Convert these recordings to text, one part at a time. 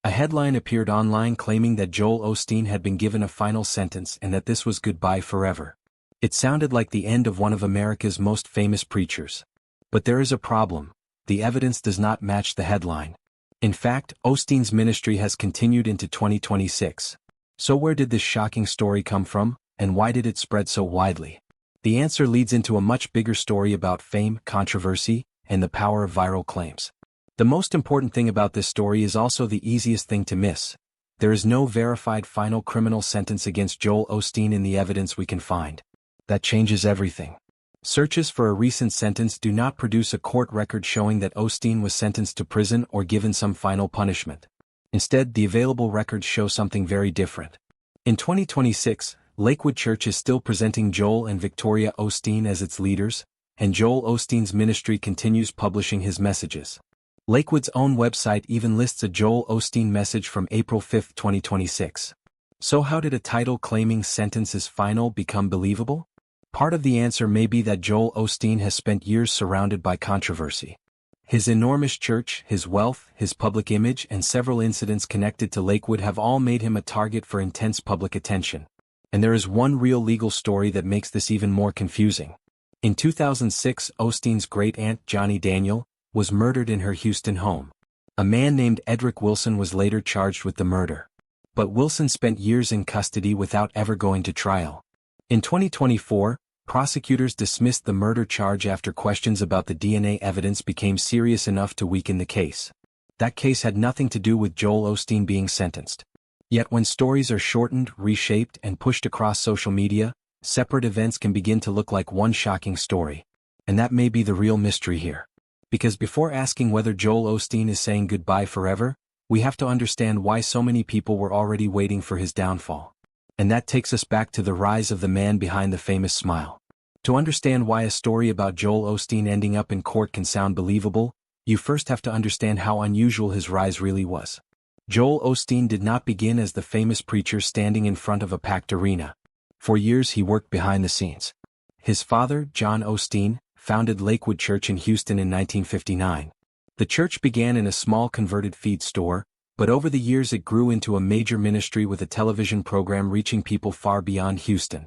A headline appeared online claiming that Joel Osteen had been given a final sentence and that this was goodbye forever. It sounded like the end of one of America's most famous preachers. But there is a problem: the evidence does not match the headline. In fact, Osteen's ministry has continued into 2026. So where did this shocking story come from, and why did it spread so widely? The answer leads into a much bigger story about fame, controversy, and the power of viral claims. The most important thing about this story is also the easiest thing to miss. There is no verified final criminal sentence against Joel Osteen in the evidence we can find. That changes everything. Searches for a recent sentence do not produce a court record showing that Osteen was sentenced to prison or given some final punishment. Instead, the available records show something very different. In 2026, Lakewood Church is still presenting Joel and Victoria Osteen as its leaders, and Joel Osteen's ministry continues publishing his messages. Lakewood's own website even lists a Joel Osteen message from April 5, 2026. So how did a title claiming sentence is final become believable? Part of the answer may be that Joel Osteen has spent years surrounded by controversy. His enormous church, his wealth, his public image, and several incidents connected to Lakewood have all made him a target for intense public attention. And there is one real legal story that makes this even more confusing. In 2006, Osteen's great-aunt, Johnny Daniel, was murdered in her Houston home. A man named Edric Wilson was later charged with the murder. But Wilson spent years in custody without ever going to trial. In 2024, prosecutors dismissed the murder charge after questions about the DNA evidence became serious enough to weaken the case. That case had nothing to do with Joel Osteen being sentenced. Yet when stories are shortened, reshaped, and pushed across social media, separate events can begin to look like one shocking story. And that may be the real mystery here. Because before asking whether Joel Osteen is saying goodbye forever, we have to understand why so many people were already waiting for his downfall. And that takes us back to the rise of the man behind the famous smile. To understand why a story about Joel Osteen ending up in court can sound believable, you first have to understand how unusual his rise really was. Joel Osteen did not begin as the famous preacher standing in front of a packed arena. For years he worked behind the scenes. His father, John Osteen, founded Lakewood Church in Houston in 1959. The church began in a small converted feed store, but over the years it grew into a major ministry with a television program reaching people far beyond Houston.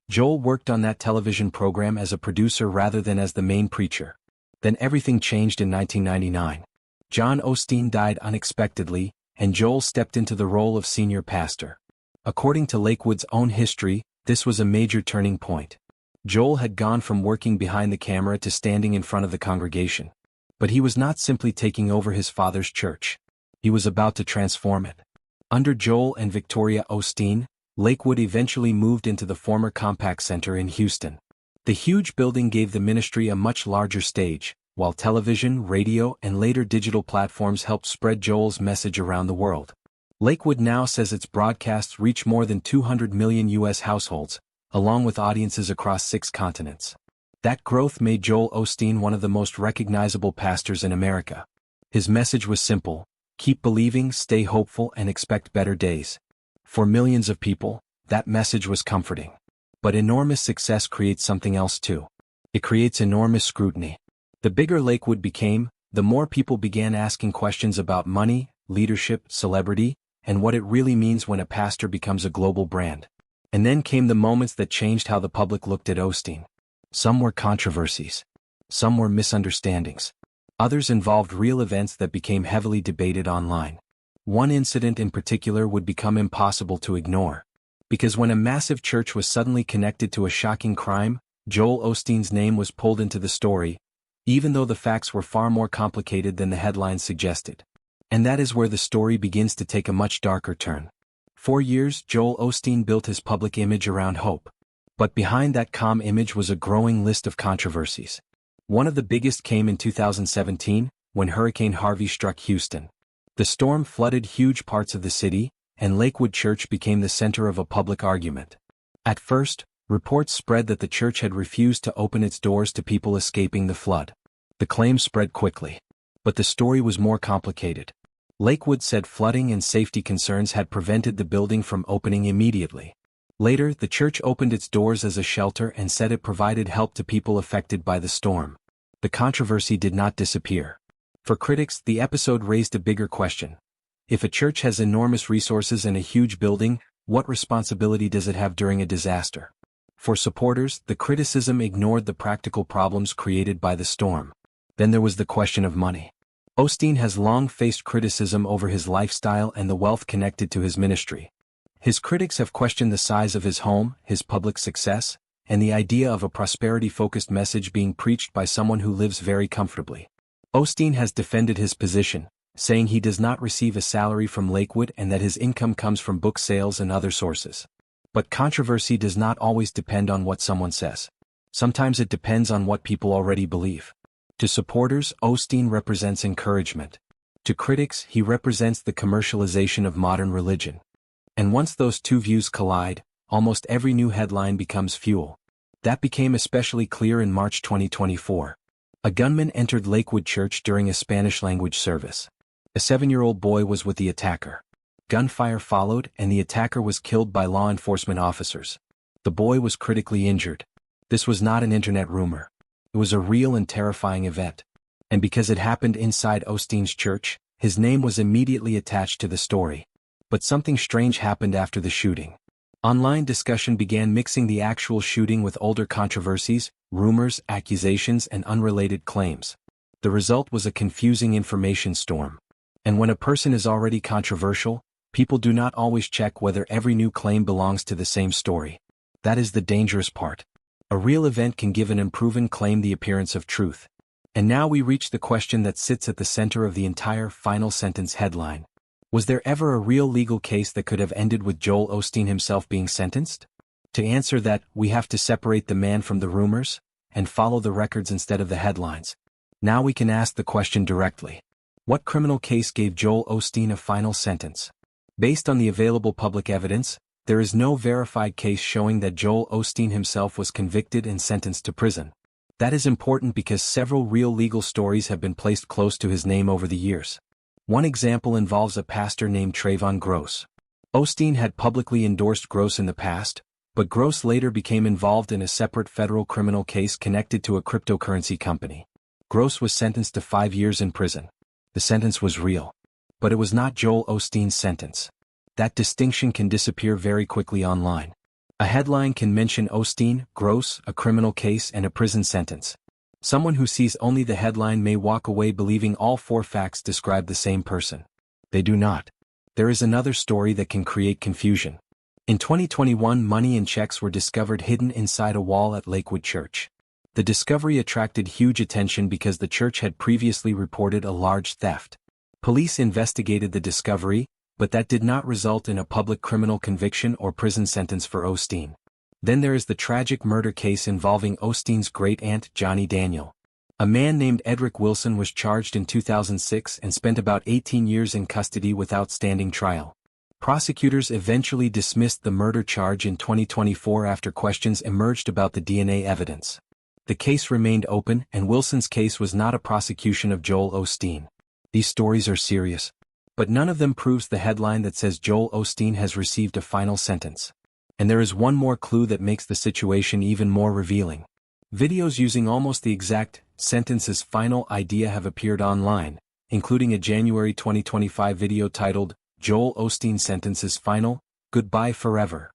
Joel worked on that television program as a producer rather than as the main preacher. Then everything changed in 1999. John Osteen died unexpectedly, and Joel stepped into the role of senior pastor. According to Lakewood's own history, this was a major turning point. Joel had gone from working behind the camera to standing in front of the congregation. But he was not simply taking over his father's church. He was about to transform it. Under Joel and Victoria Osteen, Lakewood eventually moved into the former Compaq Center in Houston. The huge building gave the ministry a much larger stage, while television, radio, and later digital platforms helped spread Joel's message around the world. Lakewood now says its broadcasts reach more than 200 million U.S. households, along with audiences across 6 continents. That growth made Joel Osteen one of the most recognizable pastors in America. His message was simple: keep believing, stay hopeful, and expect better days. For millions of people, that message was comforting. But enormous success creates something else too. It creates enormous scrutiny. The bigger Lakewood became, the more people began asking questions about money, leadership, celebrity, and what it really means when a pastor becomes a global brand. And then came the moments that changed how the public looked at Osteen. Some were controversies. Some were misunderstandings. Others involved real events that became heavily debated online. One incident in particular would become impossible to ignore. Because when a massive church was suddenly connected to a shocking crime, Joel Osteen's name was pulled into the story, even though the facts were far more complicated than the headlines suggested. And that is where the story begins to take a much darker turn. For years, Joel Osteen built his public image around hope. But behind that calm image was a growing list of controversies. One of the biggest came in 2017, when Hurricane Harvey struck Houston. The storm flooded huge parts of the city, and Lakewood Church became the center of a public argument. At first, reports spread that the church had refused to open its doors to people escaping the flood. The claim spread quickly. But the story was more complicated. Lakewood said flooding and safety concerns had prevented the building from opening immediately. Later, the church opened its doors as a shelter and said it provided help to people affected by the storm. The controversy did not disappear. For critics, the episode raised a bigger question. If a church has enormous resources and a huge building, what responsibility does it have during a disaster? For supporters, the criticism ignored the practical problems created by the storm. Then there was the question of money. Osteen has long faced criticism over his lifestyle and the wealth connected to his ministry. His critics have questioned the size of his home, his public success, and the idea of a prosperity-focused message being preached by someone who lives very comfortably. Osteen has defended his position, saying he does not receive a salary from Lakewood and that his income comes from book sales and other sources. But controversy does not always depend on what someone says. Sometimes it depends on what people already believe. To supporters, Osteen represents encouragement. To critics, he represents the commercialization of modern religion. And once those two views collide, almost every new headline becomes fuel. That became especially clear in March 2024. A gunman entered Lakewood Church during a Spanish-language service. A 7-year-old boy was with the attacker. Gunfire followed, and the attacker was killed by law enforcement officers. The boy was critically injured. This was not an internet rumor. It was a real and terrifying event. And because it happened inside Osteen's church, his name was immediately attached to the story. But something strange happened after the shooting. Online discussion began mixing the actual shooting with older controversies, rumors, accusations, and unrelated claims. The result was a confusing information storm. And when a person is already controversial, people do not always check whether every new claim belongs to the same story. That is the dangerous part. A real event can give an unproven claim the appearance of truth. And now we reach the question that sits at the center of the entire final sentence headline. Was there ever a real legal case that could have ended with Joel Osteen himself being sentenced? To answer that, we have to separate the man from the rumors, and follow the records instead of the headlines. Now we can ask the question directly. What criminal case gave Joel Osteen a final sentence? Based on the available public evidence, there is no verified case showing that Joel Osteen himself was convicted and sentenced to prison. That is important because several real legal stories have been placed close to his name over the years. One example involves a pastor named Trayvon Gross. Osteen had publicly endorsed Gross in the past, but Gross later became involved in a separate federal criminal case connected to a cryptocurrency company. Gross was sentenced to 5 years in prison. The sentence was real. But it was not Joel Osteen's sentence. That distinction can disappear very quickly online. A headline can mention Osteen, Gross, a criminal case, and a prison sentence. Someone who sees only the headline may walk away believing all 4 facts describe the same person. They do not. There is another story that can create confusion. In 2021, money and checks were discovered hidden inside a wall at Lakewood Church. The discovery attracted huge attention because the church had previously reported a large theft. Police investigated the discovery, but that did not result in a public criminal conviction or prison sentence for Osteen. Then there is the tragic murder case involving Osteen's great-aunt, Johnny Daniel. A man named Edric Wilson was charged in 2006 and spent about 18 years in custody without standing trial. Prosecutors eventually dismissed the murder charge in 2024 after questions emerged about the DNA evidence. The case remained open, and Wilson's case was not a prosecution of Joel Osteen. These stories are serious. But none of them proves the headline that says Joel Osteen has received a final sentence. And there is one more clue that makes the situation even more revealing. Videos using almost the exact sentence's final idea have appeared online, including a January 2025 video titled, "Joel Osteen Sentence is Final, Goodbye Forever."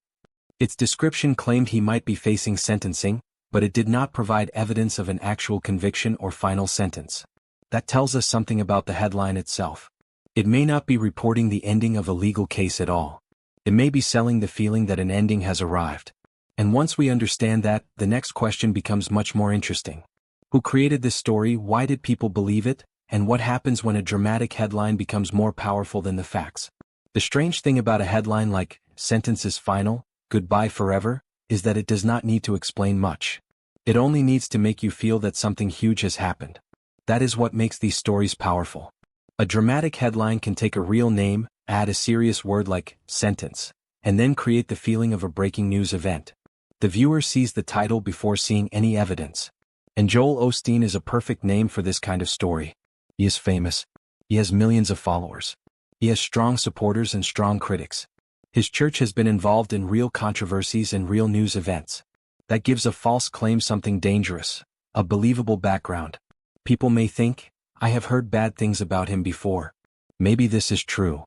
Its description claimed he might be facing sentencing, but it did not provide evidence of an actual conviction or final sentence. That tells us something about the headline itself. It may not be reporting the ending of a legal case at all. It may be selling the feeling that an ending has arrived. And once we understand that, the next question becomes much more interesting. Who created this story? Why did people believe it? And what happens when a dramatic headline becomes more powerful than the facts? The strange thing about a headline like, "Sentence is final, goodbye forever," is that it does not need to explain much. It only needs to make you feel that something huge has happened. That is what makes these stories powerful. A dramatic headline can take a real name, add a serious word like sentence, and then create the feeling of a breaking news event. The viewer sees the title before seeing any evidence. And Joel Osteen is a perfect name for this kind of story. He is famous. He has millions of followers. He has strong supporters and strong critics. His church has been involved in real controversies and real news events. That gives a false claim something dangerous, a believable background. People may think, "I have heard bad things about him before." Maybe this is true.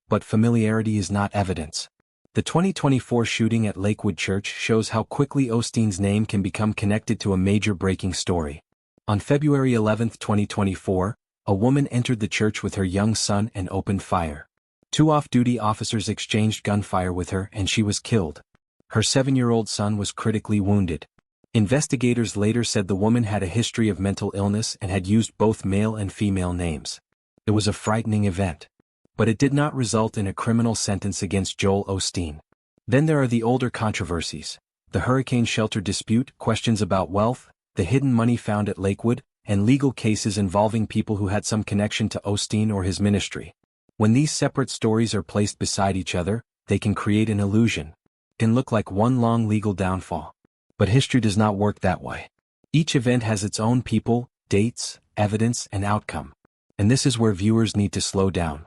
but familiarity is not evidence. The 2024 shooting at Lakewood Church shows how quickly Osteen's name can become connected to a major breaking story. On February 11, 2024, a woman entered the church with her young son and opened fire. Two off-duty officers exchanged gunfire with her and she was killed. Her 7-year-old son was critically wounded. Investigators later said the woman had a history of mental illness and had used both male and female names. It was a frightening event. But it did not result in a criminal sentence against Joel Osteen. Then there are the older controversies: the hurricane shelter dispute, questions about wealth, the hidden money found at Lakewood, and legal cases involving people who had some connection to Osteen or his ministry. When these separate stories are placed beside each other, they can create an illusion. It can look like one long legal downfall. But history does not work that way. Each event has its own people, dates, evidence, and outcome. And this is where viewers need to slow down.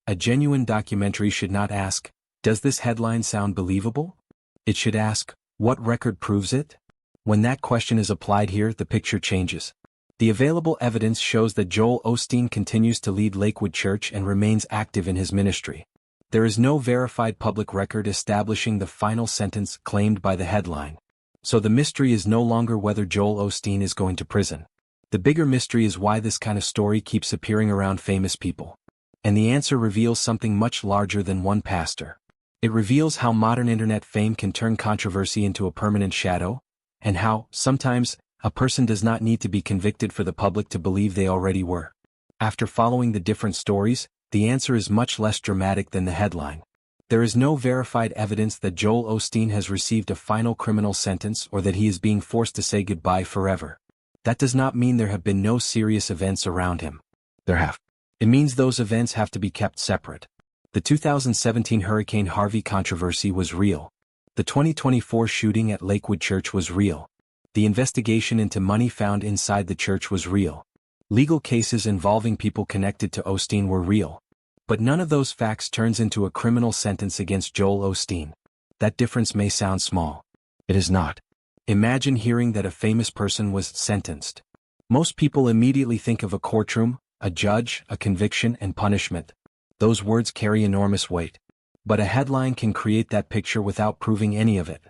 A genuine documentary should not ask, "Does this headline sound believable?" It should ask, "What record proves it?" When that question is applied here, the picture changes. The available evidence shows that Joel Osteen continues to lead Lakewood Church and remains active in his ministry. There is no verified public record establishing the final sentence claimed by the headline. So the mystery is no longer whether Joel Osteen is going to prison. The bigger mystery is why this kind of story keeps appearing around famous people. And the answer reveals something much larger than one pastor. It reveals how modern internet fame can turn controversy into a permanent shadow, and how, sometimes, a person does not need to be convicted for the public to believe they already were. After following the different stories, the answer is much less dramatic than the headline. There is no verified evidence that Joel Osteen has received a final criminal sentence or that he is being forced to say goodbye forever. That does not mean there have been no serious events around him. There have. It means those events have to be kept separate. The 2017 Hurricane Harvey controversy was real. The 2024 shooting at Lakewood Church was real. The investigation into money found inside the church was real. Legal cases involving people connected to Osteen were real. But none of those facts turns into a criminal sentence against Joel Osteen. That difference may sound small. It is not. Imagine hearing that a famous person was sentenced. Most people immediately think of a courtroom, a judge, a conviction, and punishment. Those words carry enormous weight. But a headline can create that picture without proving any of it.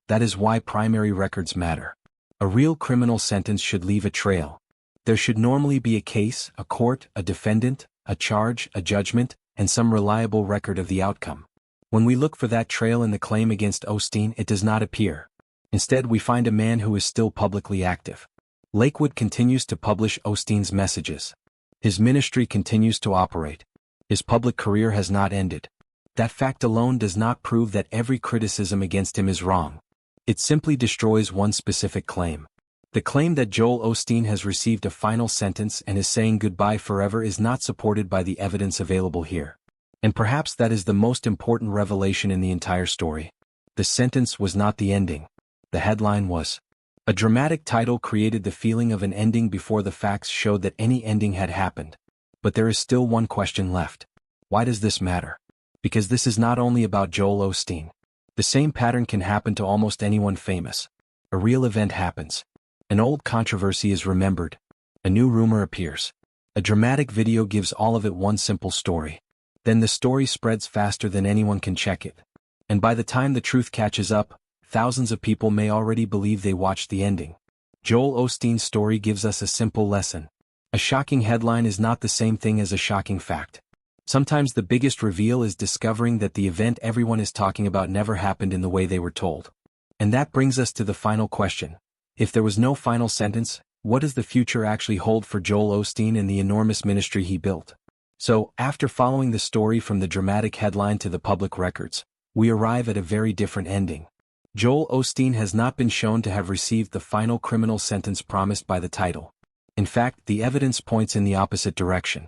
That is why primary records matter. A real criminal sentence should leave a trail. There should normally be a case, a court, a defendant, a charge, a judgment, and some reliable record of the outcome. When we look for that trail in the claim against Osteen, it does not appear. Instead, we find a man who is still publicly active. Lakewood continues to publish Osteen's messages. His ministry continues to operate. His public career has not ended. That fact alone does not prove that every criticism against him is wrong. It simply destroys one specific claim. The claim that Joel Osteen has received a final sentence and is saying goodbye forever is not supported by the evidence available here. And perhaps that is the most important revelation in the entire story. The sentence was not the ending. The headline was. A dramatic title created the feeling of an ending before the facts showed that any ending had happened. But there is still one question left. Why does this matter? Because this is not only about Joel Osteen. The same pattern can happen to almost anyone famous. A real event happens. An old controversy is remembered. A new rumor appears. A dramatic video gives all of it one simple story. Then the story spreads faster than anyone can check it. And by the time the truth catches up, thousands of people may already believe they watched the ending. Joel Osteen's story gives us a simple lesson. A shocking headline is not the same thing as a shocking fact. Sometimes the biggest reveal is discovering that the event everyone is talking about never happened in the way they were told. And that brings us to the final question. If there was no final sentence, what does the future actually hold for Joel Osteen and the enormous ministry he built? So, after following the story from the dramatic headline to the public records, we arrive at a very different ending. Joel Osteen has not been shown to have received the final criminal sentence promised by the title. In fact, the evidence points in the opposite direction.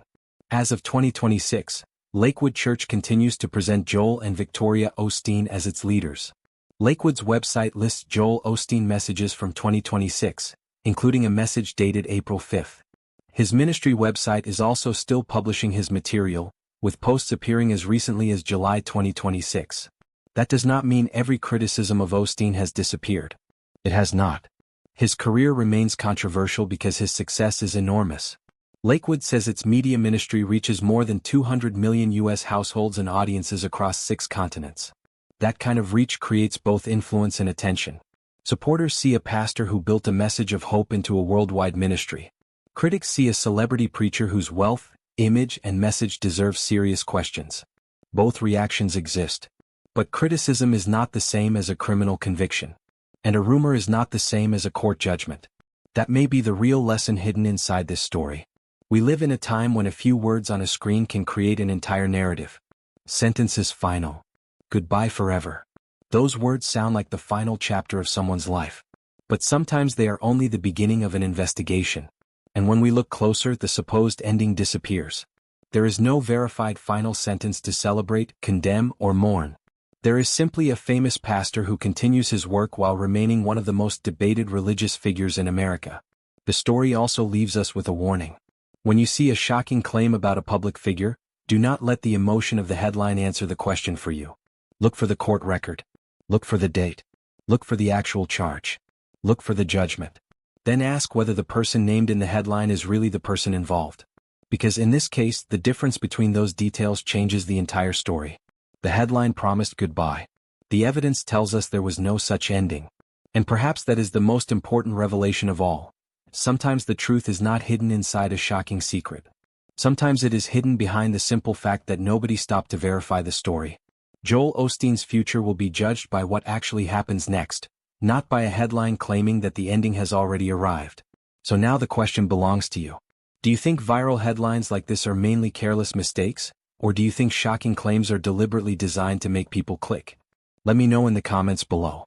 As of 2026, Lakewood Church continues to present Joel and Victoria Osteen as its leaders. Lakewood's website lists Joel Osteen messages from 2026, including a message dated April 5th. His ministry website is also still publishing his material, with posts appearing as recently as July 2026. That does not mean every criticism of Osteen has disappeared. It has not. His career remains controversial because his success is enormous. Lakewood says its media ministry reaches more than 200 million U.S. households and audiences across 6 continents. That kind of reach creates both influence and attention. Supporters see a pastor who built a message of hope into a worldwide ministry. Critics see a celebrity preacher whose wealth, image, and message deserve serious questions. Both reactions exist. But criticism is not the same as a criminal conviction. And a rumor is not the same as a court judgment. That may be the real lesson hidden inside this story. We live in a time when a few words on a screen can create an entire narrative. Sentence is final. Goodbye forever. Those words sound like the final chapter of someone's life. But sometimes they are only the beginning of an investigation. And when we look closer, the supposed ending disappears. There is no verified final sentence to celebrate, condemn, or mourn. There is simply a famous pastor who continues his work while remaining one of the most debated religious figures in America. The story also leaves us with a warning. When you see a shocking claim about a public figure, do not let the emotion of the headline answer the question for you. Look for the court record. Look for the date. Look for the actual charge. Look for the judgment. Then ask whether the person named in the headline is really the person involved. Because in this case, the difference between those details changes the entire story. The headline promised goodbye. The evidence tells us there was no such ending. And perhaps that is the most important revelation of all. Sometimes the truth is not hidden inside a shocking secret. Sometimes it is hidden behind the simple fact that nobody stopped to verify the story. Joel Osteen's future will be judged by what actually happens next, not by a headline claiming that the ending has already arrived. So now the question belongs to you. Do you think viral headlines like this are mainly careless mistakes, or do you think shocking claims are deliberately designed to make people click? Let me know in the comments below.